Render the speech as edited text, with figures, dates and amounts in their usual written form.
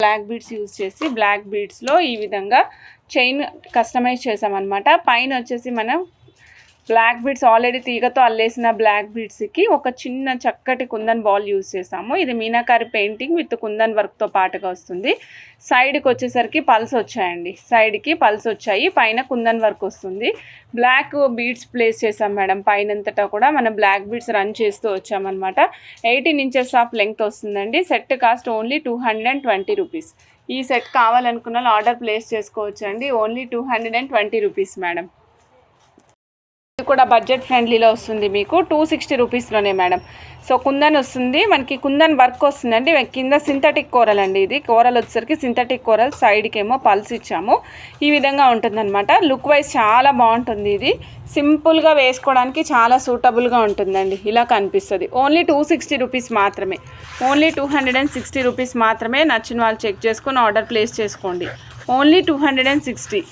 Black beads use చేసి black బీడ్స్లో ఈ విధంగా చైన్ కస్టమైజ్ చేసామన్నమాట. పైన వచ్చేసి మనం బ్లాక్ బీడ్స్ ఆల్రెడీ తీగతో అల్లేసిన బ్లాక్ బీడ్స్కి ఒక చిన్న చక్కటి కుందన్ బాల్ యూజ్ చేసాము. ఇది మీనాకారి పెయింటింగ్ విత్ కుందన్ వర్క్తో పాటుగా వస్తుంది. సైడ్కి వచ్చేసరికి పల్స్ వచ్చాయండి, సైడ్కి పల్స్ వచ్చాయి, పైన కుందన్ వర్క్ వస్తుంది. బ్లాక్ బీడ్స్ ప్లేస్ చేసాం మేడం. పైనంతటా కూడా మనం బ్లాక్ బీడ్స్ రన్ చేస్తూ వచ్చామన్నమాట. 18 ఇంచెస్ ఆఫ్ లెంగ్త్ వస్తుందండి. Set cost only 220 rupees. ఈ సెట్ కావాలనుకున్న వాళ్ళు ఆర్డర్ ప్లేస్ చేసుకోవచ్చు అండి. Only 220 rupees madam. ఇది కూడా బడ్జెట్ ఫ్రెండ్లీలో వస్తుంది మీకు 260 రూపీస్లోనే మేడం. సో కుందన్ వస్తుంది మనకి, కుందన్ వర్క్ వస్తుందండి. కింద సింథటిక్ కోరల్ అండి. ఇది కోరల్ వచ్చేసరికి సింథటిక్ కోరల్, సైడ్కి ఏమో పల్స్ ఇచ్చాము. ఈ విధంగా ఉంటుందన్నమాట. లుక్ వైజ్ చాలా బాగుంటుంది. ఇది సింపుల్గా వేసుకోవడానికి చాలా సూటబుల్గా ఉంటుందండి. ఇలా కనిపిస్తుంది. ఓన్లీ 260 రూపీస్ మాత్రమే. ఓన్లీ 260 రూపీస్ మాత్రమే. నచ్చిన వాళ్ళు చెక్ చేసుకొని ఆర్డర్ ప్లేస్ చేసుకోండి. ఓన్లీ 260.